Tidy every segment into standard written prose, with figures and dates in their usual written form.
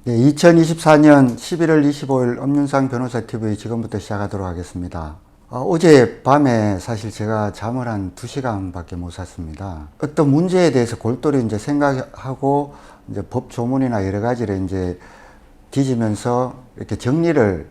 네, 2024년 11월 25일 엄윤상 변호사 TV 지금부터 시작하도록 하겠습니다. 어제 밤에 사실 제가 잠을 한 2시간밖에 못 잤습니다. 어떤 문제에 대해서 골똘히 이제 생각하고 이제 법 조문이나 여러 가지를 이제 뒤지면서 이렇게 정리를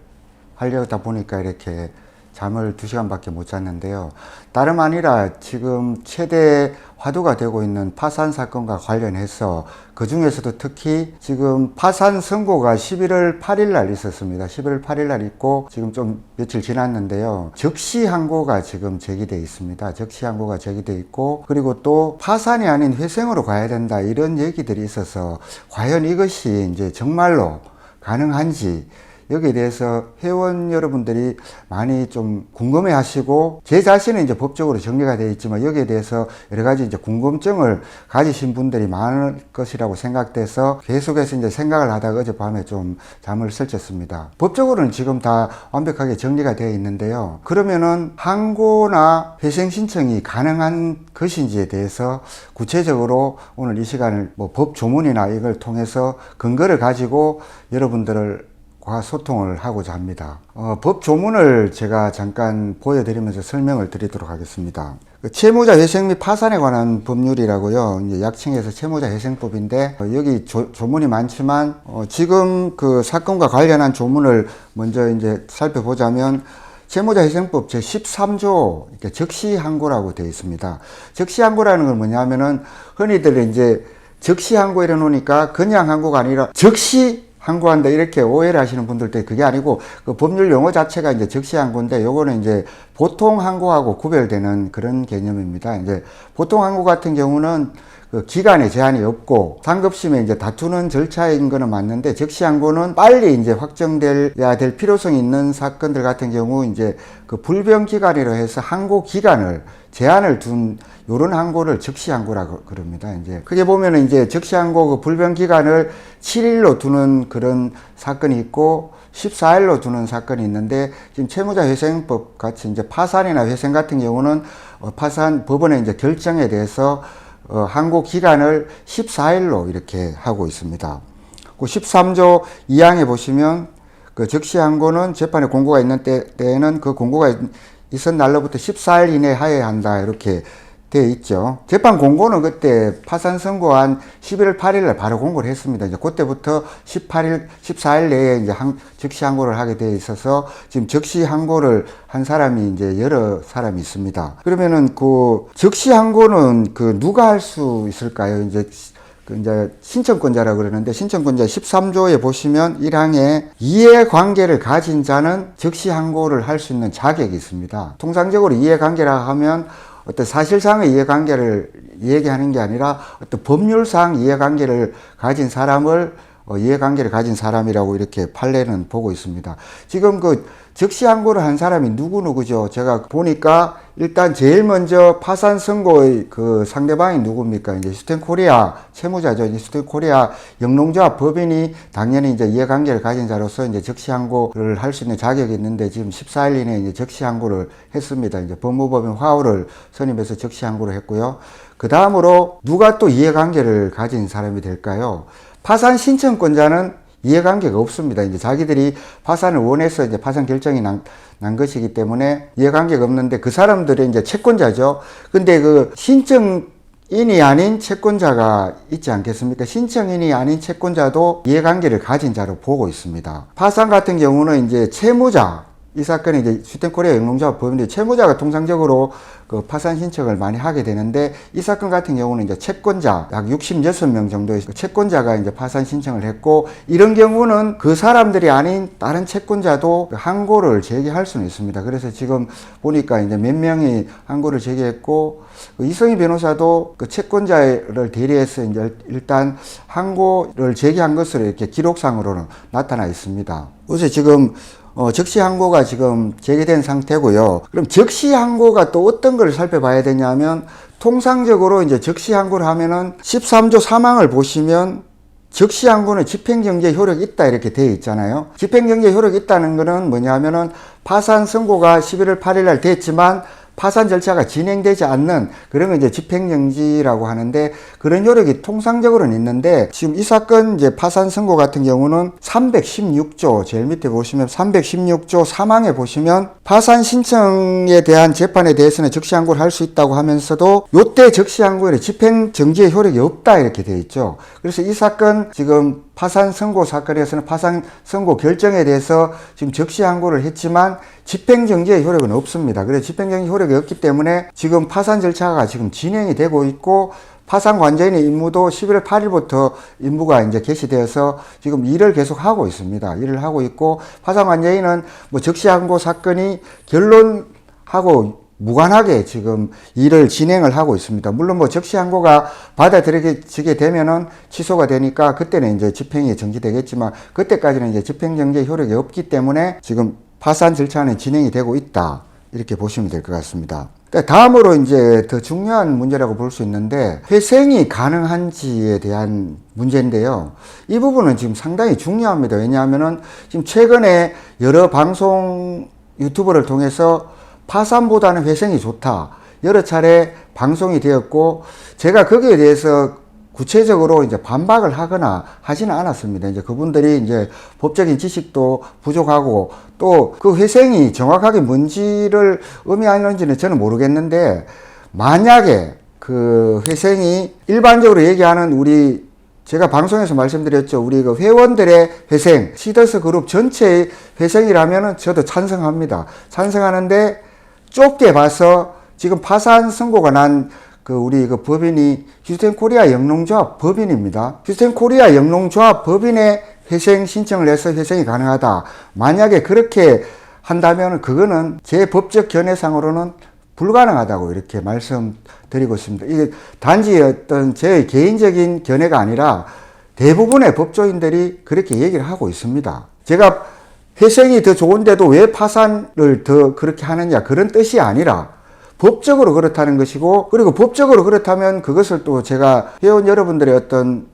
하려다 보니까 이렇게 잠을 2시간밖에 못 잤는데요. 다름 아니라 지금 최대 화두가 되고 있는 파산 사건과 관련해서 그 중에서도 특히 지금 파산 선고가 11월 8일 날 있었습니다. 11월 8일 날 있고 지금 좀 며칠 지났는데요. 적시 항고가 지금 제기되어 있습니다. 적시 항고가 제기되어 있고, 그리고 또 파산이 아닌 회생으로 가야 된다, 이런 얘기들이 있어서 과연 이것이 이제 정말로 가능한지, 여기에 대해서 회원 여러분들이 많이 좀 궁금해 하시고, 제 자신은 이제 법적으로 정리가 되어 있지만 여기에 대해서 여러 가지 이제 궁금증을 가지신 분들이 많을 것이라고 생각돼서 계속해서 이제 생각을 하다가 어젯밤에 좀 잠을 설쳤습니다. 법적으로는 지금 다 완벽하게 정리가 되어 있는데요. 그러면은 항고나 회생 신청이 가능한 것인지에 대해서 구체적으로 오늘 이 시간을 뭐 법 조문이나 이걸 통해서 근거를 가지고 여러분들을 소통을 하고자 합니다. 법 조문을 제가 잠깐 보여드리면서 설명을 드리도록 하겠습니다. 채무자 회생 및 파산에 관한 법률이라고요. 이제 약칭해서 채무자 회생법인데, 여기 조문이 많지만 지금 그 사건과 관련한 조문을 먼저 이제 살펴보자면, 채무자 회생법 제13조 적시항고라고 되어 있습니다. 적시항고라는 건 뭐냐면은 흔히들 이제 적시항고 이래 놓으니까 그냥 항고가 아니라 적시 항고한다 이렇게 오해를 하시는 분들도 그게 아니고, 그 법률 용어 자체가 이제 적시항고인데, 요거는 이제 보통 항고하고 구별되는 그런 개념입니다. 이제 보통 항고 같은 경우는 그 기간에 제한이 없고 상급심에 이제 다투는 절차인 거는 맞는데, 적시항고는 빨리 이제 확정돼야 될 필요성이 있는 사건들 같은 경우 이제 그 불변 기간이라 해서 항고 기간을 제한을 둔 요런 항고를 적시항고라고 그럽니다. 이제 크게 보면은 이제 적시항고 그 불변 기간을 7일로 두는 그런 사건이 있고 14일로 두는 사건이 있는데, 지금 채무자 회생법 같이 이제 파산이나 회생 같은 경우는 파산 법원의 이제 결정에 대해서 항고 기간을 14일로 이렇게 하고 있습니다. 그 13조 2항에 보시면 그 적시항고는 재판에 공고가 있는 때에는 그 공고가 있은 날로부터 14일 이내에 하여야 한다, 이렇게 되어 있죠. 재판 공고는 그때 파산 선고한 11월 8일 날 바로 공고를 했습니다. 이제 그때부터 14일 내에 이제 적시 항고를 하게 되어 있어서 지금 적시 항고를 한 사람이 이제 여러 사람이 있습니다. 그러면은 그 적시 항고는 그 누가 할 수 있을까요? 이제 신청권자라고 그러는데, 신청권자 13조에 보시면 1항에 이해관계를 가진 자는 적시항고를 할 수 있는 자격이 있습니다. 통상적으로 이해관계라 하면 어떤 사실상의 이해관계를 얘기하는 게 아니라 어떤 법률상 이해관계를 가진 사람을 이해관계를 가진 사람이라고 이렇게 판례는 보고 있습니다. 지금 그 적시항고를 한 사람이 누구죠? 제가 보니까 일단 제일 먼저 파산 선고의 그 상대방이 누굽니까? 이제 스탠코리아 채무자죠. 이제 스탠코리아 영농조합 법인이 당연히 이제 이해관계를 가진 자로서 이제 적시항고를 할 수 있는 자격이 있는데, 지금 14일 이내에 이제 적시항고를 했습니다. 이제 법무법인 화우를 선임해서 적시항고를 했고요. 그 다음으로 누가 또 이해관계를 가진 사람이 될까요? 파산 신청권자는 이해관계가 없습니다. 이제 자기들이 파산을 원해서 이제 파산 결정이 난 것이기 때문에 이해관계가 없는데, 그 사람들이 이제 채권자죠. 근데 그 신청인이 아닌 채권자가 있지 않겠습니까? 신청인이 아닌 채권자도 이해관계를 가진 자로 보고 있습니다. 파산 같은 경우는 이제 채무자, 이 사건이 이제 스탠코리아 영농조합 법인데, 채무자가 통상적으로 그 파산 신청을 많이 하게 되는데, 이 사건 같은 경우는 이제 채권자 약 66명 정도의 채권자가 이제 파산 신청을 했고, 이런 경우는 그 사람들이 아닌 다른 채권자도 항고를 제기할 수는 있습니다. 그래서 지금 보니까 이제 몇 명이 항고를 제기했고, 이성희 변호사도 그 채권자를 대리해서 이제 일단 항고를 제기한 것으로 이렇게 기록상으로는 나타나 있습니다. 그래서 지금 적시항고가 지금 제기된 상태고요. 그럼 적시항고가 또 어떤 걸 살펴봐야 되냐면, 통상적으로 이제 적시항고를 하면은 13조 3항을 보시면 적시항고는 집행정지의 효력이 있다 이렇게 되어 있잖아요. 집행정지의 효력이 있다는 거는 뭐냐면은 파산 선고가 11월 8일 날 됐지만 파산 절차가 진행되지 않는 그런 건 이제 집행정지라고 하는데, 그런 효력이 통상적으로는 있는데, 지금 이 사건 이제 파산 선고 같은 경우는 316조, 제일 밑에 보시면 316조 3항에 보시면 파산 신청에 대한 재판에 대해서는 적시항고를 할 수 있다고 하면서도 요때 적시항고에는 집행정지의 효력이 없다 이렇게 되어 있죠. 그래서 이 사건 지금 파산 선고 사건에서는 파산 선고 결정에 대해서 지금 적시항고를 했지만 집행정지의 효력은 없습니다. 그래서 집행정지 효력이 없기 때문에 지금 파산 절차가 지금 진행이 되고 있고, 파산 관계인의 임무도 11월 8일부터 임무가 이제 개시되어서 지금 일을 계속 하고 있습니다. 일을 하고 있고, 파산 관계인은 뭐 적시항고 사건이 결론하고 무관하게 지금 일을 진행을 하고 있습니다. 물론 뭐 적시항고가 받아들여지게 되면은 취소가 되니까 그때는 이제 집행이 정지되겠지만, 그때까지는 이제 집행정지의 효력이 없기 때문에 지금 파산 절차는 진행이 되고 있다, 이렇게 보시면 될 것 같습니다. 다음으로 이제 더 중요한 문제라고 볼 수 있는데, 회생이 가능한지에 대한 문제인데요. 이 부분은 지금 상당히 중요합니다. 왜냐하면은 지금 최근에 여러 방송 유튜브를 통해서 파산보다는 회생이 좋다, 여러 차례 방송이 되었고, 제가 거기에 대해서 구체적으로 이제 반박을 하거나 하지는 않았습니다. 이제 그분들이 이제 법적인 지식도 부족하고, 또 그 회생이 정확하게 뭔지를 의미하는지는 저는 모르겠는데, 만약에 그 회생이 일반적으로 얘기하는 제가 방송에서 말씀드렸죠. 우리 그 회원들의 회생, 시더스 그룹 전체의 회생이라면은 저도 찬성합니다. 찬성하는데, 좁게 봐서 지금 파산 선고가 난 우리 그 법인이 휴스텐 코리아 영농조합 법인입니다. 휴스텐 코리아 영농조합 법인의 회생 신청을 해서 회생이 가능하다. 만약에 그렇게 한다면 그거는 제 법적 견해상으로는 불가능하다고 이렇게 말씀드리고 있습니다. 이게 단지 어떤 제 개인적인 견해가 아니라 대부분의 법조인들이 그렇게 얘기를 하고 있습니다. 제가 회생이 더 좋은데도 왜 파산을 더 그렇게 하느냐, 그런 뜻이 아니라 법적으로 그렇다는 것이고, 그리고 법적으로 그렇다면 그것을 또 제가 회원 여러분들의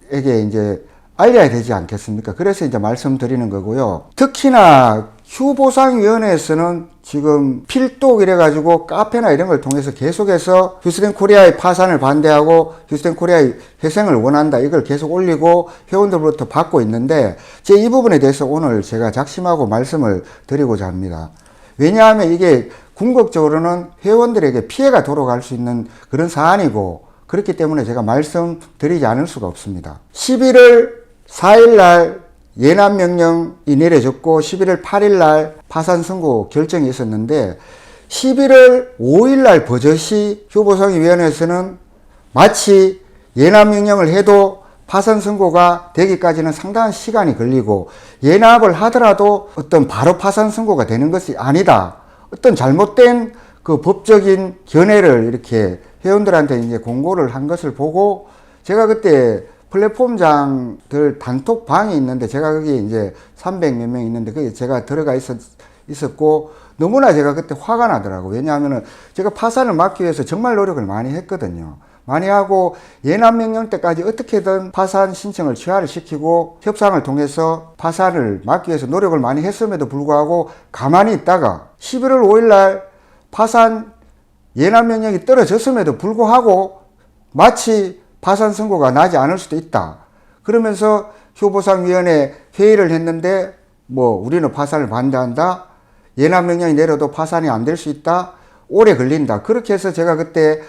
에게 이제 알려야 되지 않겠습니까? 그래서 이제 말씀드리는 거고요. 특히나 휴보상위원회에서는 지금 필독 이래가지고 카페나 이런 걸 통해서 계속해서 휴스텐 코리아의 파산을 반대하고 휴스텐 코리아의 회생을 원한다, 이걸 계속 올리고 회원들로부터 받고 있는데, 제 이 부분에 대해서 오늘 제가 작심하고 말씀을 드리고자 합니다. 왜냐하면 이게 궁극적으로는 회원들에게 피해가 돌아갈 수 있는 그런 사안이고, 그렇기 때문에 제가 말씀드리지 않을 수가 없습니다. 11월 4일 날 예납명령이 내려졌고 11월 8일 날 파산 선고 결정이 있었는데, 11월 5일 날 버젓이 휴보상위원회에서는 마치 예납명령을 해도 파산 선고가 되기까지는 상당한 시간이 걸리고, 예납을 하더라도 어떤 바로 파산 선고가 되는 것이 아니다, 어떤 잘못된 그 법적인 견해를 이렇게 회원들한테 이제 공고를 한 것을 보고, 제가 그때 플랫폼장들 단톡방이 있는데, 제가 거기 이제 300몇 명 있는데 거기 제가 들어가 있었고, 너무나 제가 그때 화가 나더라고요. 왜냐하면은 제가 파산을 막기 위해서 정말 노력을 많이 했거든요. 많이 하고 예납명령 때까지 어떻게든 파산 신청을 취하를 시키고 협상을 통해서 파산을 막기 위해서 노력을 많이 했음에도 불구하고 가만히 있다가 11월 5일 날 파산 예납명령이 떨어졌음에도 불구하고 마치 파산 선고가 나지 않을 수도 있다, 그러면서 휴보상위원회 회의를 했는데, 뭐 우리는 파산을 반대한다, 예납명령이 내려도 파산이 안 될 수 있다, 오래 걸린다, 그렇게 해서 제가 그때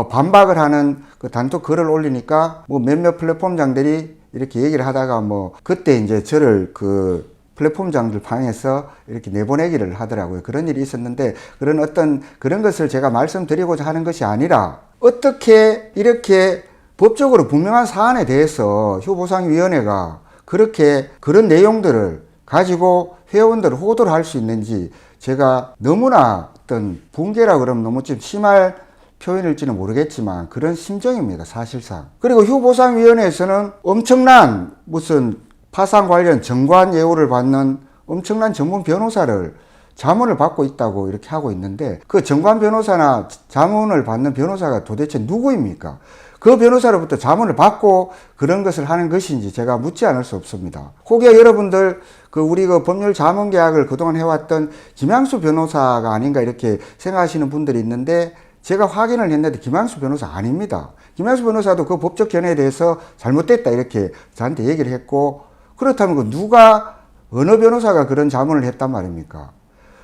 반박을 하는 그 단톡 글을 올리니까 뭐 몇몇 플랫폼장들이 이렇게 얘기를 하다가 뭐 그때 이제 저를 그 플랫폼장들 방에서 이렇게 내보내기를 하더라고요. 그런 일이 있었는데, 그런 것을 제가 말씀드리고자 하는 것이 아니라, 어떻게 이렇게 법적으로 분명한 사안에 대해서 휴보상위원회가 그런 내용들을 가지고 회원들을 호도를 할 수 있는지, 제가 너무나 어떤 붕괴라 그러면 너무 좀 심할 표현일지는 모르겠지만 그런 심정입니다, 사실상. 그리고 휴보상위원회에서는 엄청난 무슨 파산 관련 정관 예우를 받는 엄청난 전문 변호사를 자문을 받고 있다고 이렇게 하고 있는데, 그 정관 변호사나 자문을 받는 변호사가 도대체 누구입니까? 그 변호사로부터 자문을 받고 그런 것을 하는 것인지 제가 묻지 않을 수 없습니다. 혹여 여러분들 우리 법률 자문 계약을 그동안 해왔던 김양수 변호사가 아닌가 이렇게 생각하시는 분들이 있는데, 제가 확인을 했는데 김양수 변호사 아닙니다. 김양수 변호사도 그 법적 견해에 대해서 잘못됐다 이렇게 저한테 얘기를 했고, 그렇다면 누가 어느 변호사가 그런 자문을 했단 말입니까?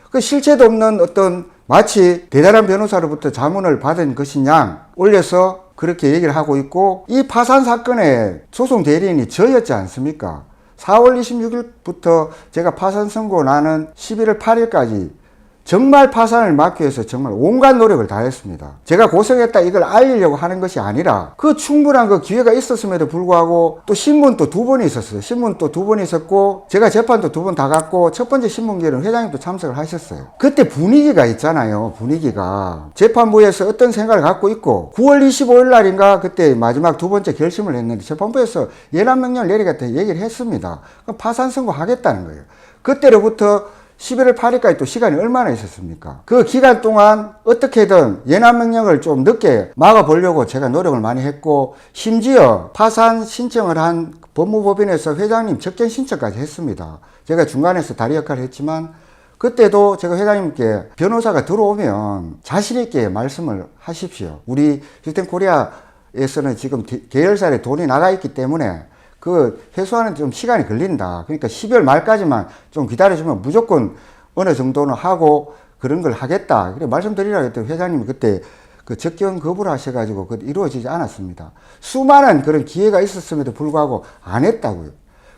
그 실체도 없는 어떤 마치 대단한 변호사로부터 자문을 받은 것이냐 올려서 그렇게 얘기를 하고 있고, 이 파산 사건의 소송 대리인이 저였지 않습니까? 4월 26일부터 제가 파산 선고 나는 11월 8일까지 정말 파산을 막기 위해서 정말 온갖 노력을 다했습니다. 제가 고생했다 이걸 알리려고 하는 것이 아니라 그 충분한 그 기회가 있었음에도 불구하고 또 신문도 2번이 있었어요. 신문도 2번 있었고 제가 재판도 2번 다 갔고, 첫 번째 신문기에는 회장님도 참석을 하셨어요. 그때 분위기가 있잖아요. 분위기가 재판부에서 어떤 생각을 갖고 있고, 9월 25일 날인가 그때 마지막 2번째 결심을 했는데 재판부에서 예단 명령을 내리겠다 얘기를 했습니다. 그럼 파산 선고하겠다는 거예요. 그때로부터 11월 8일까지 또 시간이 얼마나 있었습니까? 그 기간 동안 어떻게든 예난 명령을 좀 늦게 막아보려고 제가 노력을 많이 했고, 심지어 파산 신청을 한 법무법인에서 회장님 접견 신청까지 했습니다. 제가 중간에서 다리 역할을 했지만, 그때도 제가 회장님께 변호사가 들어오면 자신있게 말씀을 하십시오. 우리 힐튼코리아에서는 지금 계열사에 돈이 나가 있기 때문에 그 회수하는 좀 시간이 걸린다. 그러니까 12월 말까지만 좀 기다려주면 무조건 어느 정도는 하고 그런 걸 하겠다. 그래 말씀드리라고 했더니 회장님이 그때 그 접견 거부를 하셔가지고 그 이루어지지 않았습니다. 수많은 그런 기회가 있었음에도 불구하고 안 했다고요.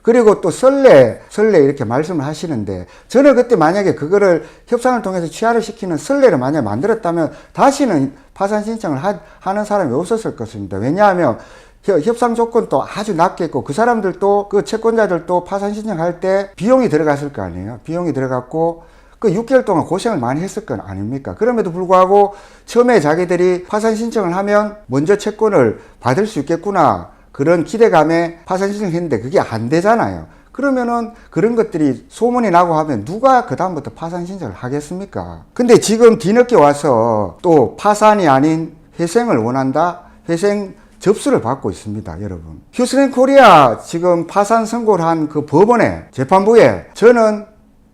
그리고 또 설레 이렇게 말씀을 하시는데, 저는 그때 만약에 그거를 협상을 통해서 취하를 시키는 설레를 만약에 만들었다면 다시는 파산 신청을 하는 사람이 없었을 것입니다. 왜냐하면 협상 조건도 아주 낮게 했고, 그 사람들도 그 채권자들도 파산 신청할 때 비용이 들어갔을 거 아니에요. 비용이 들어갔고 그 6개월 동안 고생을 많이 했을 건 아닙니까? 그럼에도 불구하고 처음에 자기들이 파산 신청을 하면 먼저 채권을 받을 수 있겠구나 그런 기대감에 파산 신청을 했는데 그게 안 되잖아요. 그러면은 그런 것들이 소문이 나고 하면 누가 그 다음부터 파산 신청을 하겠습니까? 근데 지금 뒤늦게 와서 또 파산이 아닌 회생을 원한다? 회생 접수를 받고 있습니다, 여러분. 휴스랜코리아 지금 파산 선고를 한 그 법원의 재판부에 저는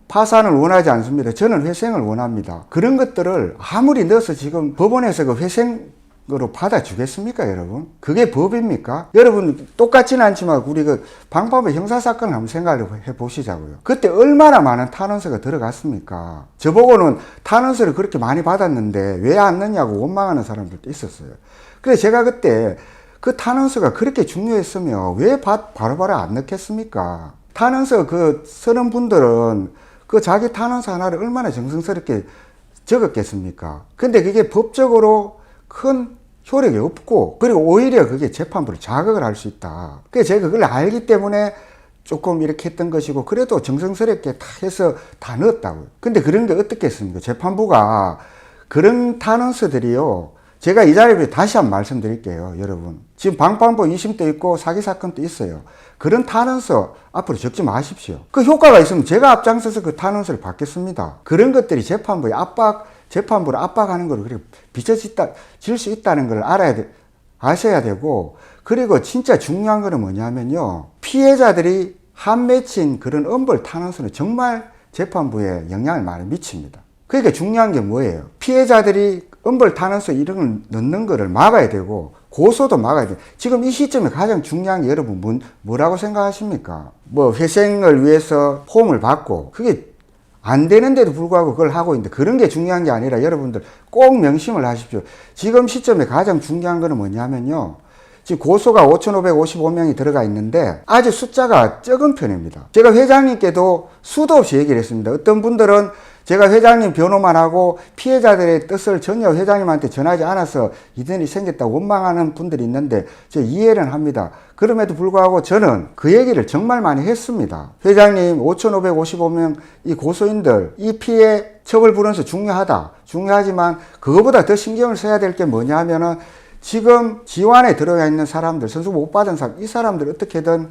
파산을 원하지 않습니다. 저는 회생을 원합니다. 그런 것들을 아무리 넣어서 지금 법원에서 그 회생으로 받아주겠습니까, 여러분? 그게 법입니까? 여러분, 똑같지는 않지만 우리 그 방파제 형사사건을 한번 생각을 해 보시자고요. 그때 얼마나 많은 탄원서가 들어갔습니까? 저보고는 탄원서를 그렇게 많이 받았는데 왜 안 넣냐고 원망하는 사람들도 있었어요. 그래서 제가 그때 그 탄원서가 그렇게 중요했으면 왜 바로바로 안 넣겠습니까? 탄원서 쓰는 분들은 그 자기 탄원서 하나를 얼마나 정성스럽게 적었겠습니까? 근데 그게 법적으로 큰 효력이 없고, 그리고 오히려 그게 재판부를 자극을 할 수 있다. 그래서 제가 그걸 알기 때문에 조금 이렇게 했던 것이고, 그래도 정성스럽게 다 해서 다 넣었다고요. 근데 그런 게 어떻겠습니까? 재판부가 그런 탄원서들이요, 제가 이 자리에 다시 한번 말씀드릴게요, 여러분. 지금 방판부 2심도 있고 사기 사건도 있어요. 그런 탄원서 앞으로 적지 마십시오. 그 효과가 있으면 제가 앞장서서 그 탄원서를 받겠습니다. 그런 것들이 재판부를 압박하는 걸 그렇게 비춰질 수 있다는 걸 아셔야 되고, 그리고 진짜 중요한 거는 뭐냐면요, 피해자들이 한 맺힌 그런 엄벌 탄원서는 정말 재판부에 영향을 많이 미칩니다. 그러니까 중요한 게 뭐예요? 피해자들이 엄벌 탄원서 이런 걸 넣는 거를 막아야 되고, 고소도 막아야 돼요. 지금 이 시점에 가장 중요한 게 여러분 뭐라고 생각하십니까? 회생을 위해서 포음을 받고 그게 안 되는데도 불구하고 그걸 하고 있는데, 그런 게 중요한 게 아니라 여러분들 꼭 명심을 하십시오. 지금 시점에 가장 중요한 거는 뭐냐면요, 지금 고소가 5,555명이 들어가 있는데 아주 숫자가 적은 편입니다. 제가 회장님께도 수도 없이 얘기를 했습니다. 어떤 분들은 제가 회장님 변호만 하고 피해자들의 뜻을 전혀 회장님한테 전하지 않아서 이전이 생겼다고 원망하는 분들이 있는데 제가 이해는 합니다. 그럼에도 불구하고 저는 그 얘기를 정말 많이 했습니다. 회장님 5,555명 이 고소인들 이 피해 처벌 불원서 중요하지만 그거보다 더 신경을 써야 될 게 뭐냐 하면은 지금 지원에 들어가 있는 사람들, 선수 못 받은 사람, 이 사람들 어떻게든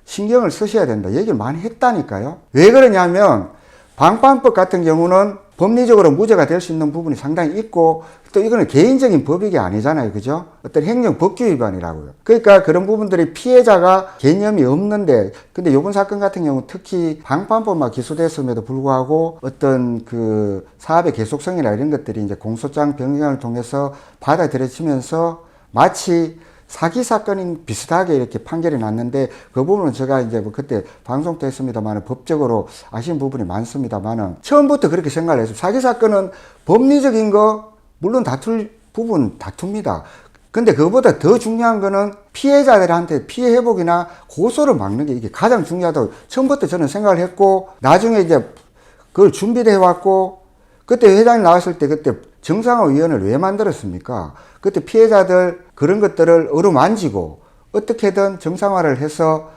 신경을 쓰셔야 된다 얘기를 많이 했다니까요. 왜 그러냐면 방판법 같은 경우는 법리적으로 무죄가 될 수 있는 부분이 상당히 있고, 또 이거는 개인적인 법익이 아니잖아요. 그죠? 어떤 행정 법규 위반이라고요. 그러니까 그런 부분들이 피해자가 개념이 없는데, 근데 이번 사건 같은 경우 특히 방판법만 기소됐음에도 불구하고 어떤 그 사업의 계속성이나 이런 것들이 이제 공소장 변경을 통해서 받아들여지면서 마치 사기 사건인 비슷하게 이렇게 판결이 났는데, 그 부분은 제가 이제 뭐 그때 방송도 했습니다만 법적으로 아쉬운 부분이 많습니다만 처음부터 그렇게 생각을 했어요. 사기 사건은 법리적인 거 물론 다툴 부분 다툽니다. 근데 그거보다 더 중요한 거는 피해자들한테 피해 회복이나 고소를 막는 게 이게 가장 중요하다고 처음부터 저는 생각을 했고, 나중에 이제 그걸 준비를 해왔고, 그때 회장이 나왔을 때 그때 정상화위원회를 왜 만들었습니까? 그때 피해자들 그런 것들을 어루만지고 어떻게든 정상화를 해서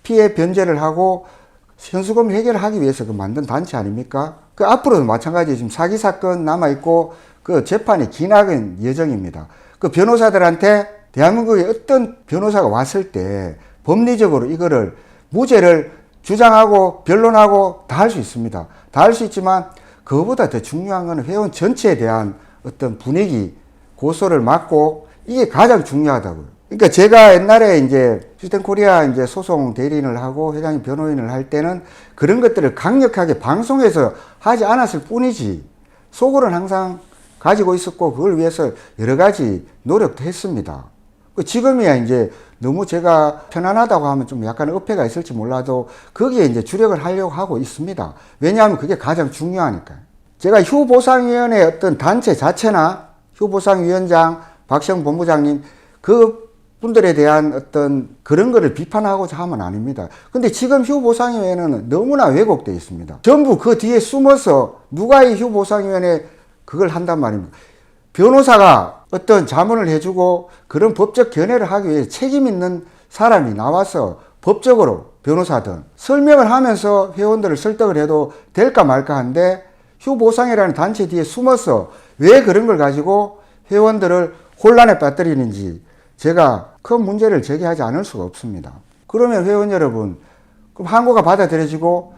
피해 변제를 하고 현수금 해결을 하기 위해서 그 만든 단체 아닙니까? 그 앞으로도 마찬가지 지금 사기 사건 남아있고 그 재판이 기나긴 예정입니다. 그 변호사들한테 대한민국에 어떤 변호사가 왔을 때 법리적으로 이거를 무죄를 주장하고 변론하고 다 할 수 있습니다. 다 할 수 있지만 그거보다 더 중요한 것은 회원 전체에 대한 어떤 분위기, 고소를 막고 이게 가장 중요하다고요. 그러니까 제가 옛날에 이제 시스템 코리아 이제 소송 대리인을 하고 회장님 변호인을 할 때는 그런 것들을 강력하게 방송에서 하지 않았을 뿐이지 속으로는 항상 가지고 있었고 그걸 위해서 여러 가지 노력도 했습니다. 지금이야 이제 너무 제가 편안하다고 하면 좀 약간 어폐가 있을지 몰라도 거기에 이제 주력을 하려고 하고 있습니다. 왜냐하면 그게 가장 중요하니까요. 제가 휴보상위원회 어떤 단체 자체나 휴보상위원장, 박시영 본부장님 그 분들에 대한 어떤 그런 거를 비판하고자 하면 아닙니다. 근데 지금 휴보상위원회는 너무나 왜곡되어 있습니다. 전부 그 뒤에 숨어서 누가 이 휴보상위원회 그걸 한단 말입니다. 변호사가 어떤 자문을 해주고 그런 법적 견해를 하기 위해 책임 있는 사람이 나와서 법적으로 변호사든 설명을 하면서 회원들을 설득을 해도 될까 말까 한데 휴보상이라는 단체 뒤에 숨어서 왜 그런 걸 가지고 회원들을 혼란에 빠뜨리는지 제가 큰 문제를 제기하지 않을 수가 없습니다. 그러면 회원 여러분, 그럼 항고가 받아들여지고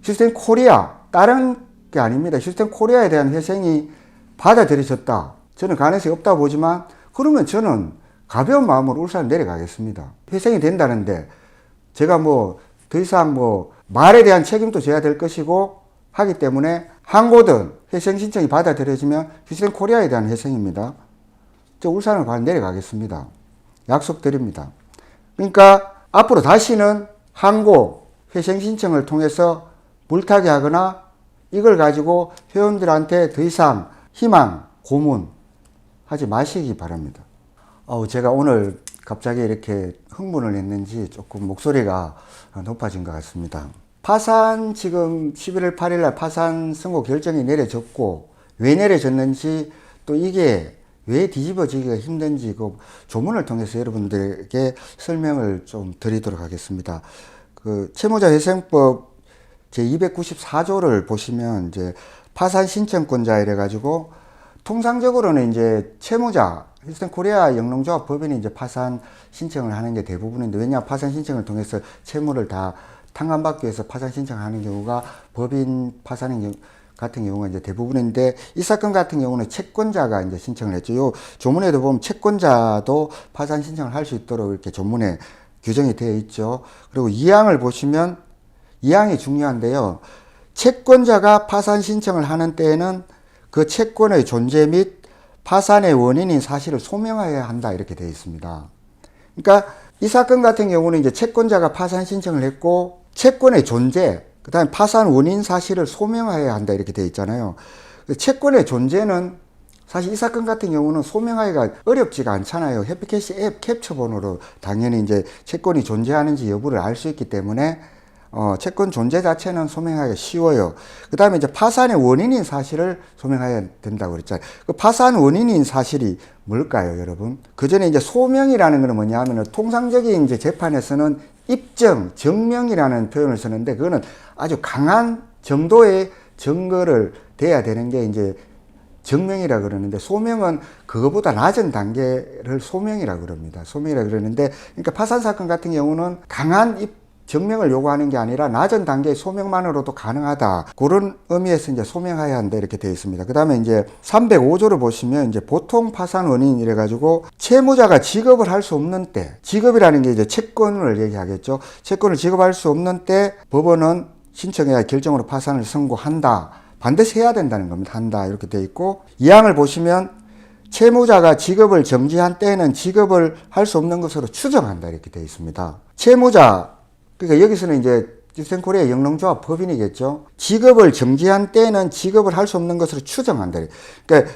시스템 코리아, 다른 게 아닙니다. 시스템 코리아에 대한 회생이 받아들여졌다. 저는 가능성이 없다고 보지만 그러면 저는 가벼운 마음으로 울산 내려가겠습니다. 회생이 된다는데 제가 뭐 더 이상 뭐 말에 대한 책임도 져야 될 것이고 하기 때문에 항고든 회생 신청이 받아들여지면 시스템 코리아에 대한 회생입니다. 저 울산을 내려가겠습니다. 약속드립니다. 그러니까 앞으로 다시는 항고, 회생 신청을 통해서 물타기 하거나 이걸 가지고 회원들한테 더 이상 희망, 고문 하지 마시기 바랍니다. 제가 오늘 갑자기 이렇게 흥분을 했는지 조금 목소리가 높아진 것 같습니다. 파산 지금 11월 8일 날 파산 선고 결정이 내려졌고 왜 내려졌는지 또 이게 왜 뒤집어지기가 힘든지 그 조문을 통해서 여러분들에게 설명을 좀 드리도록 하겠습니다. 그 채무자 회생법 제 294조를 보시면 이제 파산 신청권자 이래 가지고 통상적으로는 이제 채무자 시스템 코리아 영농조합 법인이 이제 파산 신청을 하는 게 대부분인데 왜냐 파산 신청을 통해서 채무를 다 탕감받기 위해서 파산 신청하는 경우가 법인 파산인 경우 같은 경우가 이제 대부분인데 이 사건 같은 경우는 채권자가 이제 신청을 했죠. 요 조문에도 보면 채권자도 파산 신청을 할 수 있도록 이렇게 조문에 규정이 되어 있죠. 그리고 2항을 보시면 2항이 중요한데요. 채권자가 파산 신청을 하는 때에는 그 채권의 존재 및 파산의 원인인 사실을 소명해야 한다 이렇게 되어 있습니다. 그러니까 이 사건 같은 경우는 이제 채권자가 파산 신청을 했고 채권의 존재, 그 다음에 파산 원인 사실을 소명해야 한다 이렇게 되어 있잖아요. 채권의 존재는 사실 이 사건 같은 경우는 소명하기가 어렵지가 않잖아요. 해피캐시 앱 캡처 번호로 당연히 이제 채권이 존재하는지 여부를 알 수 있기 때문에 채권 존재 자체는 소명하기가 쉬워요. 그 다음에 이제 파산의 원인인 사실을 소명해야 된다고 그랬잖아요. 그 파산 원인인 사실이 뭘까요, 여러분? 그 전에 이제 소명이라는 건 뭐냐 하면은 통상적인 이제 재판에서는 입증, 증명이라는 표현을 쓰는데 그거는 아주 강한 정도의 증거를 돼야 되는 게 이제 증명이라 그러는데 소명은 그거보다 낮은 단계를 소명이라 그럽니다. 소명이라 그러는데 그러니까 파산 사건 같은 경우는 강한 증명을 요구하는 게 아니라 낮은 단계의 소명만으로도 가능하다. 그런 의미에서 이제 소명해야 한다 이렇게 되어 있습니다. 그 다음에 이제 305조를 보시면 이제 보통 파산 원인 이래가지고 채무자가 지급을 할 수 없는 때, 지급이라는 게 이제 채권을 얘기하겠죠. 채권을 지급할 수 없는 때 법원은 신청해야 결정으로 파산을 선고한다. 반드시 해야 된다는 겁니다. 한다 이렇게 되어 있고, 2항을 보시면 채무자가 지급을 정지한 때에는 지급을 할 수 없는 것으로 추정한다 이렇게 되어 있습니다. 채무자, 그러니까 여기서는 이제 휴스턴코리아 영농조합 법인이겠죠. 지급을 정지한 때에는 지급을 할 수 없는 것으로 추정한다. 그러니까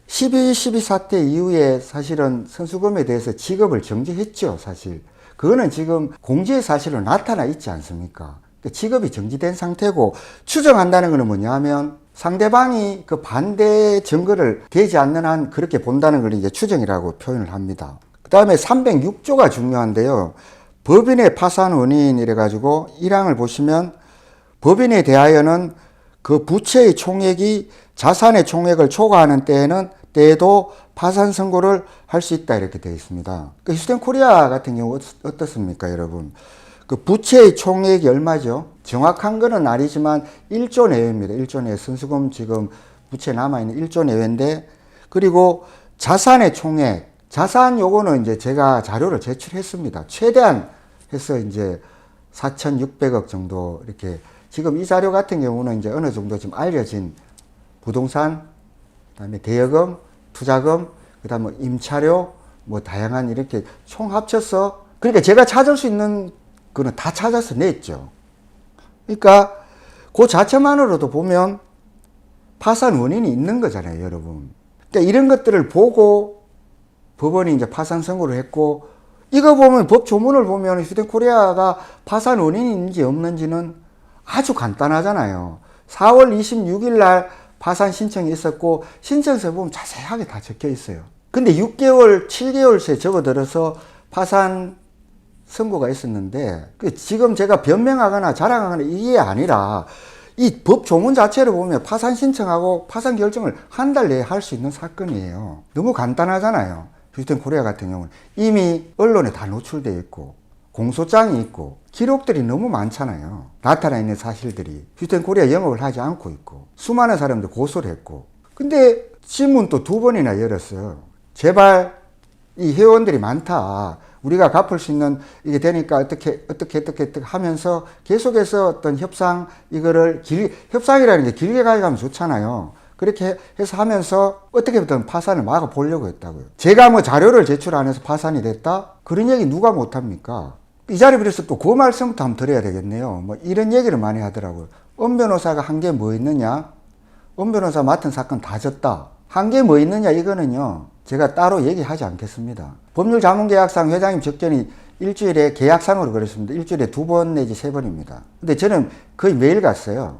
12 사태 이후에 사실은 선수금에 대해서 지급을 정지했죠. 사실 그거는 지금 공지의 사실로 나타나 있지 않습니까? 그러니까 지급이 정지된 상태고, 추정한다는 것은 뭐냐면 상대방이 그 반대 증거를 대지 않는 한 그렇게 본다는 걸 이제 추정이라고 표현을 합니다. 그 다음에 306조가 중요한데요. 법인의 파산 원인 이래가지고 1항을 보시면 법인에 대하여는 그 부채의 총액이 자산의 총액을 초과하는 때에도 파산 선고를 할 수 있다 이렇게 되어 있습니다. 그 휴스턴코리아 같은 경우 어떻습니까, 여러분? 그 부채의 총액이 얼마죠? 정확한 거는 아니지만 1조 내외입니다. 1조 내외. 선수금 지금 부채 남아있는 1조 내외인데, 그리고 자산의 총액, 자산 요거는 이제 제가 자료를 제출했습니다. 최대한 해서 이제 4,600억 정도 이렇게, 지금 이 자료 같은 경우는 이제 어느 정도 지금 알려진 부동산, 그다음에 대여금, 투자금, 그다음에 뭐 임차료, 뭐 다양한 이렇게 총 합쳐서, 그러니까 제가 찾을 수 있는 거는 다 찾아서 냈죠. 그러니까 그 자체만으로도 보면 파산 원인이 있는 거잖아요, 여러분. 그러니까 이런 것들을 보고 법원이 이제 파산 선고를 했고, 이거 보면 법 조문을 보면 휴스턴코리아가 파산 원인인지 없는지는 아주 간단하잖아요. 4월 26일 날 파산 신청이 있었고, 신청서에 보면 자세하게 다 적혀 있어요. 근데 6개월, 7개월 새 접어들어서 파산 선고가 있었는데, 지금 제가 변명하거나 자랑하거나 이게 아니라 이 법 조문 자체를 보면 파산 신청하고 파산 결정을 한 달 내에 할 수 있는 사건이에요. 너무 간단하잖아요. 휴스턴코리아 같은 경우는 이미 언론에 다 노출되어 있고 공소장이 있고 기록들이 너무 많잖아요. 나타나 있는 사실들이. 휴스턴코리아 영업을 하지 않고 있고 수많은 사람들 고소를 했고, 근데 신문 또 2번이나 열었어요. 제발 이 회원들이 많다, 우리가 갚을 수 있는 이게 되니까 어떻게 하면서 계속해서 어떤 협상, 이거를 협상이라는 게 길게 가면 좋잖아요. 그렇게 해서 하면서 어떻게든 파산을 막아 보려고 했다고요. 제가 뭐 자료를 제출 안 해서 파산이 됐다? 그런 얘기 누가 못합니까? 이 자리에 비해서 또 그 말씀부터 한번 드려야 되겠네요. 뭐 이런 얘기를 많이 하더라고요. 엄 변호사가 한 게 뭐 있느냐? 엄 변호사 맡은 사건 다 졌다. 한 게 뭐 있느냐? 이거는요, 제가 따로 얘기하지 않겠습니다. 법률자문계약상 회장님 접견이 일주일에 계약상으로 그랬습니다. 일주일에 2번 내지 3번입니다. 근데 저는 거의 매일 갔어요.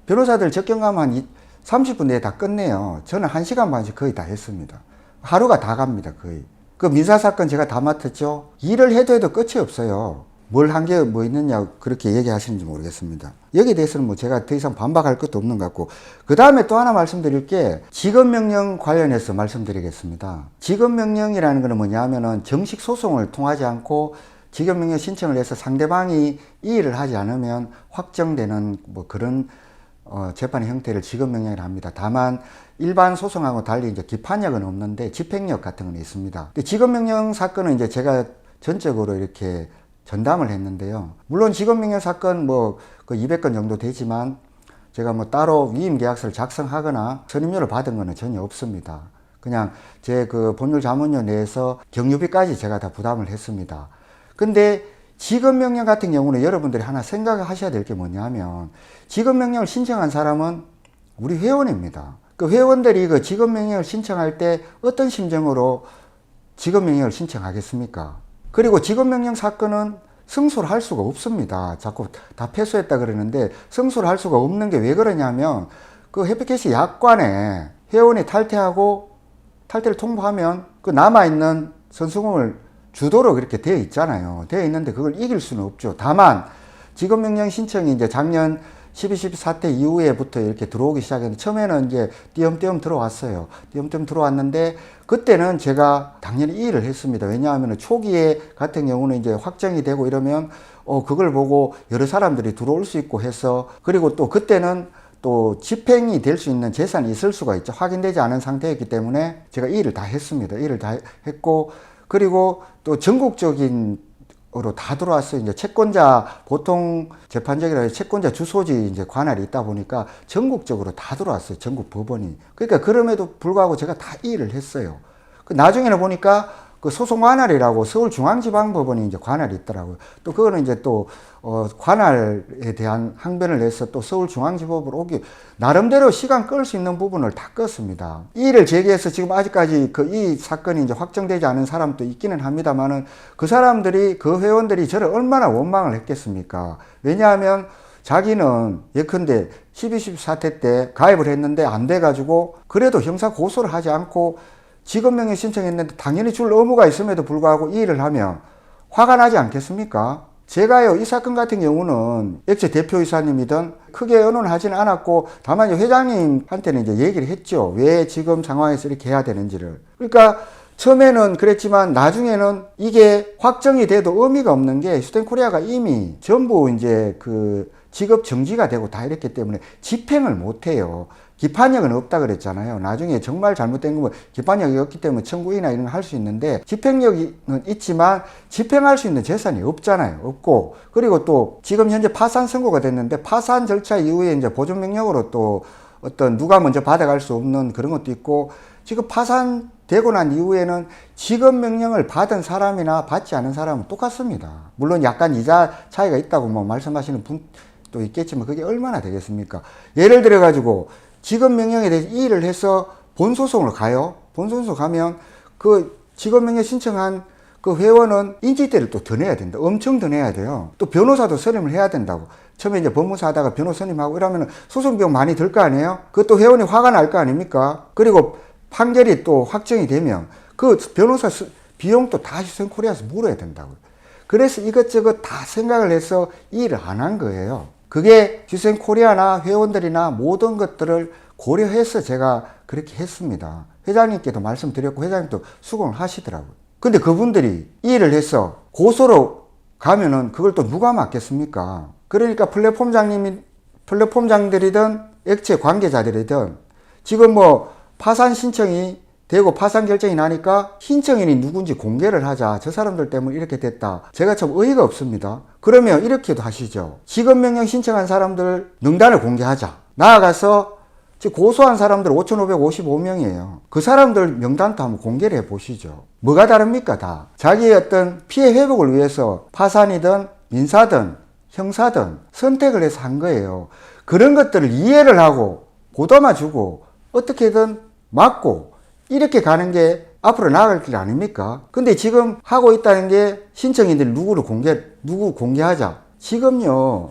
변호사들 접견 가면 한 30분 내에 다 끝내요. 저는 1시간 반씩 거의 다 했습니다. 하루가 다 갑니다, 거의. 그 민사사건 제가 다 맡았죠. 일을 해도 끝이 없어요. 뭘 한 게 뭐 있느냐 그렇게 얘기하시는지 모르겠습니다. 여기에 대해서는 뭐 제가 더 이상 반박할 것도 없는 것 같고, 그 다음에 또 하나 말씀드릴 게 지급명령 관련해서 말씀드리겠습니다. 지급명령이라는 것은 뭐냐 하면은 정식 소송을 통하지 않고 지급명령 신청을 해서 상대방이 이의를 하지 않으면 확정되는 뭐 그런 재판의 형태를 지급명령이라 합니다. 다만 일반 소송하고 달리 이제 기판력은 없는데 집행력 같은 건 있습니다. 지급명령 사건은 이제 제가 전적으로 이렇게 전담을 했는데요. 물론 지급명령 사건 뭐 그 200건 정도 되지만 제가 뭐 따로 위임 계약서를 작성하거나 선임료를 받은 거는 전혀 없습니다. 그냥 제 그 법률자문료 내에서 경유비까지 제가 다 부담을 했습니다. 근데 지급명령 같은 경우는 여러분들이 하나 생각하셔야 될 게 뭐냐면, 지급명령을 신청한 사람은 우리 회원입니다. 그 회원들이 그 지급명령을 신청할 때 어떤 심정으로 지급명령을 신청하겠습니까? 그리고 지급명령 사건은 승소를 할 수가 없습니다. 자꾸 다 패소했다 그러는데 승소를 할 수가 없는 게 왜 그러냐면, 그 해피캐시 약관에 회원이 탈퇴하고 탈퇴를 통보하면 그 남아있는 선수금을 주도록 이렇게 되어 있잖아요. 되어 있는데 그걸 이길 수는 없죠. 다만 지급명령 신청이 이제 작년 12 사태 이후에부터 이렇게 들어오기 시작했는데, 처음에는 이제 띄엄띄엄 들어왔어요. 띄엄띄엄 들어왔는데 그때는 제가 당연히 이의를 했습니다. 왜냐하면 초기에 같은 경우는 이제 확정이 되고 이러면 그걸 보고 여러 사람들이 들어올 수 있고 해서, 그리고 또 그때는 또 집행이 될 수 있는 재산이 있을 수가 있죠. 확인되지 않은 상태였기 때문에 제가 이 일을 다 했습니다. 이 일을 다 했고, 그리고 또 전국적인 으로 다 들어왔어요. 이제 채권자, 보통 재판적이라 채권자 주소지 이제 관할이 있다 보니까 전국적으로 다 들어왔어요. 전국 법원이. 그러니까 그럼에도 불구하고 제가 다 이 일을 했어요. 나중에는 보니까 그 소송 관할이라고 서울중앙지방법원이 이제 관할이 있더라고요. 또 그거는 이제 또 관할에 대한 항변을 내서 또 서울중앙지법으로 오기, 나름대로 시간 끌 수 있는 부분을 다 껐습니다. 이 일을 제기해서 지금 아직까지 이 사건이 이제 확정되지 않은 사람도 있기는 합니다만은, 그 사람들이, 그 회원들이 저를 얼마나 원망을 했겠습니까? 왜냐하면 자기는 예컨대 12.12 사태 때 가입을 했는데 안 돼가지고 그래도 형사 고소를 하지 않고 직업명예 신청했는데 당연히 줄 의무가 있음에도 불구하고 이 일을 하면 화가 나지 않겠습니까? 제가요, 이 사건 같은 경우는 액체 대표이사님이든 크게 언론하지는 않았고, 다만 회장님한테는 이제 얘기를 했죠. 왜 지금 상황에서 이렇게 해야 되는지를. 그러니까 처음에는 그랬지만 나중에는 이게 확정이 돼도 의미가 없는 게, 휴대코리아가 이미 전부 이제 그 직업 정지가 되고 다 이랬기 때문에 집행을 못 해요. 기판력은 없다 그랬잖아요. 나중에 정말 잘못된 거면 기판력이 없기 때문에 청구인이나 이런 거 할 수 있는데, 집행력은 있지만 집행할 수 있는 재산이 없잖아요. 없고, 그리고 또 지금 현재 파산 선고가 됐는데 파산 절차 이후에 이제 보존명령으로 또 어떤 누가 먼저 받아갈 수 없는 그런 것도 있고, 지금 파산되고 난 이후에는 지급명령을 받은 사람이나 받지 않은 사람은 똑같습니다. 물론 약간 이자 차이가 있다고 뭐 말씀하시는 분도 있겠지만 그게 얼마나 되겠습니까? 예를 들어 가지고 지급명령에 대해서 이 일을 해서 본소송을 가요. 본소송 가면 그 지급명령 신청한 그 회원은 인지대를 또 더 내야 된다. 엄청 더 내야 돼요. 또 변호사도 선임을 해야 된다고. 처음에 이제 법무사 하다가 변호사 선임하고 이러면 소송 비용 많이 들 거 아니에요? 그것도 회원이 화가 날 거 아닙니까? 그리고 판결이 또 확정이 되면 그 변호사 비용도 다 휴대코리아에서 물어야 된다고요. 그래서 이것저것 다 생각을 해서 이 일을 안 한 거예요. 그게 휴대코리아나 회원들이나 모든 것들을 고려해서 제가 그렇게 했습니다. 회장님께도 말씀드렸고 회장님도 수긍을 하시더라고요. 근데 그분들이 이 일을 해서 고소로 가면은 그걸 또 누가 맡겠습니까? 그러니까 플랫폼장들이든 액체 관계자들이든 지금 뭐 파산 신청이 되고 파산 결정이 나니까 신청인이 누군지 공개를 하자. 저 사람들 때문에 이렇게 됐다. 제가 참 어이가 없습니다. 그러면 이렇게도 하시죠. 직업명령 신청한 사람들 명단을 공개하자. 나아가서 지금 고소한 사람들 5,555명이에요. 그 사람들 명단도 한번 공개를 해보시죠. 뭐가 다릅니까? 다 자기의 어떤 피해 회복을 위해서 파산이든 민사든 형사든 선택을 해서 한 거예요. 그런 것들을 이해를 하고 보도만 주고 어떻게든 막고 이렇게 가는 게 앞으로 나아갈 길 아닙니까? 근데 지금 하고 있다는 게 신청인들 누구 공개하자. 지금요,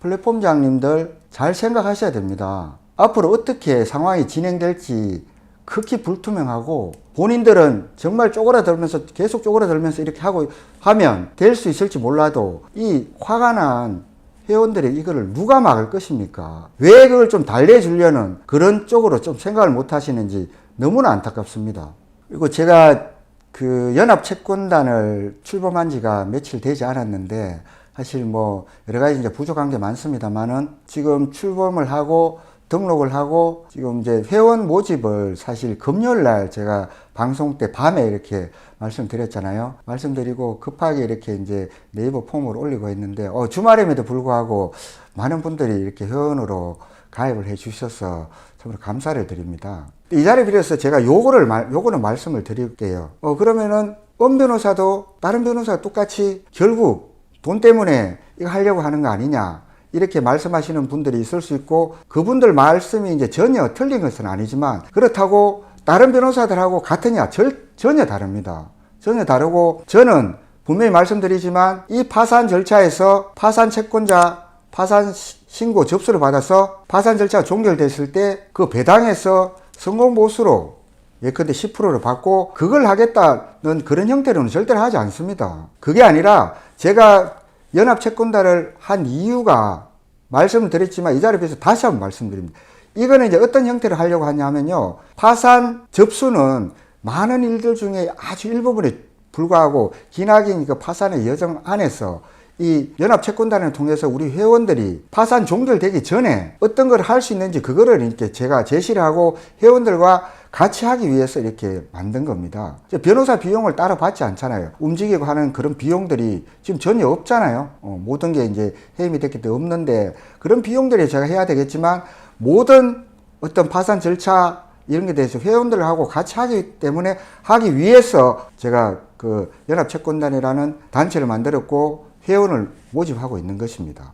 플랫폼장님들 잘 생각하셔야 됩니다. 앞으로 어떻게 상황이 진행될지 극히 불투명하고, 본인들은 정말 쪼그라들면서 계속 쪼그라들면서 이렇게 하고 하면 될 수 있을지 몰라도 이 화가 난 회원들이 이거를 누가 막을 것입니까? 왜 그걸 좀 달래주려는 그런 쪽으로 좀 생각을 못 하시는지 너무나 안타깝습니다. 그리고 제가 그 연합채권단을 출범한 지가 며칠 되지 않았는데, 사실 뭐 여러 가지 이제 부족한 게 많습니다만은 지금 출범을 하고 등록을 하고 지금 이제 회원 모집을 사실 금요일 날 제가 방송 때 밤에 이렇게 말씀드렸잖아요. 말씀드리고 급하게 이렇게 이제 네이버 폼을 올리고 있는데 주말임에도 불구하고 많은 분들이 이렇게 회원으로 가입을 해 주셔서 참으로 감사를 드립니다. 이 자리에 빌어서 제가 요거는 말씀을 드릴게요. 그러면은 변호사도 다른 변호사가 똑같이 결국 돈 때문에 이거 하려고 하는 거 아니냐, 이렇게 말씀하시는 분들이 있을 수 있고, 그분들 말씀이 이제 전혀 틀린 것은 아니지만, 그렇다고 다른 변호사들하고 같으냐? 전혀 다릅니다. 전혀 다르고, 저는 분명히 말씀드리지만 이 파산 절차에서 파산 채권자 파산 신고 접수를 받아서 파산 절차가 종결됐을 때 그 배당에서 성공보수로 예컨대 10%를 받고 그걸 하겠다는 그런 형태로는 절대로 하지 않습니다. 그게 아니라 제가 연합채권단을 한 이유가 말씀을 드렸지만 이 자리에 비해서 다시 한번 말씀드립니다. 이거는 이제 어떤 형태로 하려고 하냐면요, 파산 접수는 많은 일들 중에 아주 일부분에 불과하고 기나긴 그 파산의 여정 안에서 이 연합채권단을 통해서 우리 회원들이 파산 종결되기 전에 어떤 걸 할 수 있는지 그거를 이렇게 제가 제시를 하고 회원들과 같이 하기 위해서 이렇게 만든 겁니다. 변호사 비용을 따로 받지 않잖아요. 움직이고 하는 그런 비용들이 지금 전혀 없잖아요. 모든 게 이제 해임이 됐기 때문에 없는데 그런 비용들이 제가 해야 되겠지만 모든 어떤 파산 절차 이런 게 대해서 회원들하고 같이 하기 때문에 하기 위해서 제가 그 연합채권단이라는 단체를 만들었고 회원을 모집하고 있는 것입니다.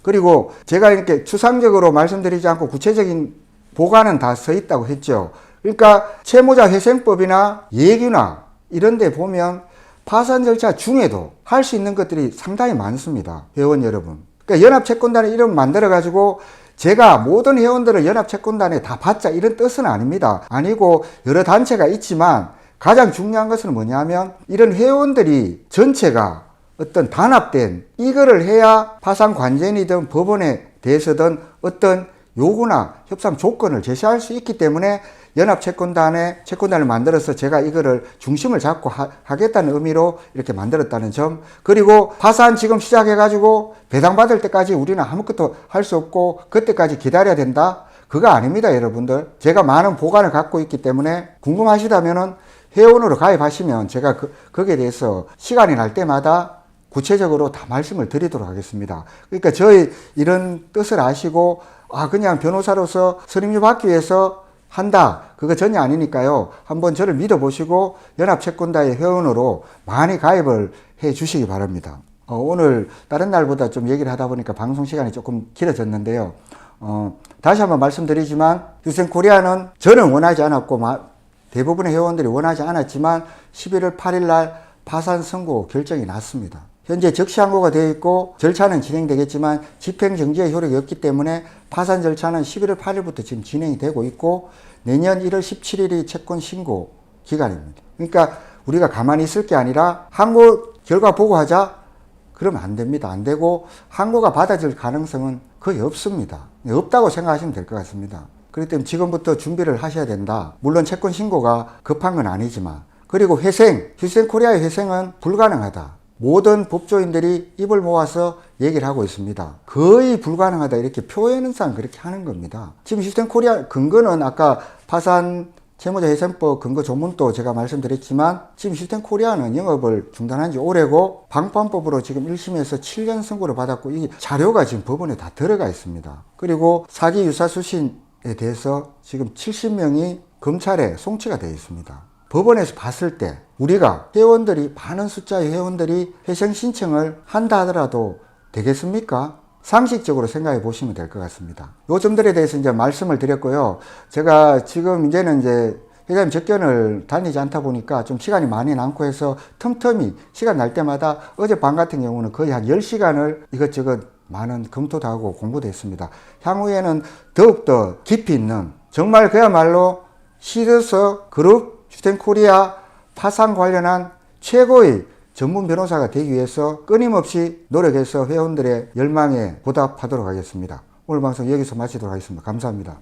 그리고 제가 이렇게 추상적으로 말씀드리지 않고 구체적인 보관은 다 서 있다고 했죠. 그러니까 채무자 회생법이나 예규나 이런 데 보면 파산 절차 중에도 할 수 있는 것들이 상당히 많습니다. 회원 여러분. 그러니까 연합채권단을 이름 만들어 가지고 제가 모든 회원들을 연합채권단에 다 받자 이런 뜻은 아닙니다. 아니고 여러 단체가 있지만 가장 중요한 것은 뭐냐면 이런 회원들이 전체가 어떤 단합된 이거를 해야 파산 관전이든 법원에 대해서든 어떤 요구나 협상 조건을 제시할 수 있기 때문에 채권단을 만들어서 제가 이거를 중심을 잡고 하겠다는 의미로 이렇게 만들었다는 점. 그리고 파산 지금 시작해가지고 배당받을 때까지 우리는 아무것도 할 수 없고 그때까지 기다려야 된다? 그거 아닙니다, 여러분들. 제가 많은 보관을 갖고 있기 때문에 궁금하시다면은 회원으로 가입하시면 제가 거기에 대해서 시간이 날 때마다 구체적으로 다 말씀을 드리도록 하겠습니다. 그러니까 저희 이런 뜻을 아시고 그냥 변호사로서 선임료 받기 위해서 한다. 그거 전혀 아니니까요. 한번 저를 믿어보시고 연합채권단의 회원으로 많이 가입을 해 주시기 바랍니다. 오늘 다른 날보다 좀 얘기를 하다 보니까 방송 시간이 조금 길어졌는데요. 다시 한번 말씀드리지만 휴생코리아는 저는 원하지 않았고 대부분의 회원들이 원하지 않았지만 11월 8일 날 파산 선고 결정이 났습니다. 현재 적시항고가 되어 있고 절차는 진행되겠지만 집행정지의 효력이 없기 때문에 파산 절차는 11월 8일부터 지금 진행이 되고 있고 내년 1월 17일이 채권 신고 기간입니다. 그러니까 우리가 가만히 있을 게 아니라 항고 결과 보고하자 그러면 안 됩니다. 안 되고 항고가 받아질 가능성은 거의 없습니다. 없다고 생각하시면 될 것 같습니다. 그렇기 때문에 지금부터 준비를 하셔야 된다. 물론 채권 신고가 급한 건 아니지만 그리고 휴생코리아의 회생은 불가능하다. 모든 법조인들이 입을 모아서 얘기를 하고 있습니다. 거의 불가능하다 이렇게 표현상 그렇게 하는 겁니다. 지금 휴생코리아 근거는 아까 파산 채무자 회생법 근거 조문도 제가 말씀드렸지만 지금 휴생코리아는 영업을 중단한 지 오래고 방판법으로 지금 1심에서 7년 선고를 받았고 이 자료가 지금 법원에 다 들어가 있습니다. 그리고 사기 유사 수신에 대해서 지금 70명이 검찰에 송치가 되어 있습니다. 법원에서 봤을 때 우리가 회원들이 많은 숫자의 회원들이 회생 신청을 한다 하더라도 되겠습니까? 상식적으로 생각해 보시면 될 것 같습니다. 요 점들에 대해서 이제 말씀을 드렸고요. 제가 지금 이제는 이제 회장님 접견을 다니지 않다 보니까 좀 시간이 많이 남고 해서 틈틈이 시간 날 때마다 어젯밤 같은 경우는 거의 한 10시간을 이것저것 많은 검토도 하고 공부도 했습니다. 향후에는 더욱더 깊이 있는 정말 그야말로 시드서 그룹 휴생코리아 파산 관련한 최고의 전문 변호사가 되기 위해서 끊임없이 노력해서 회원들의 열망에 보답하도록 하겠습니다. 오늘 방송 여기서 마치도록 하겠습니다. 감사합니다.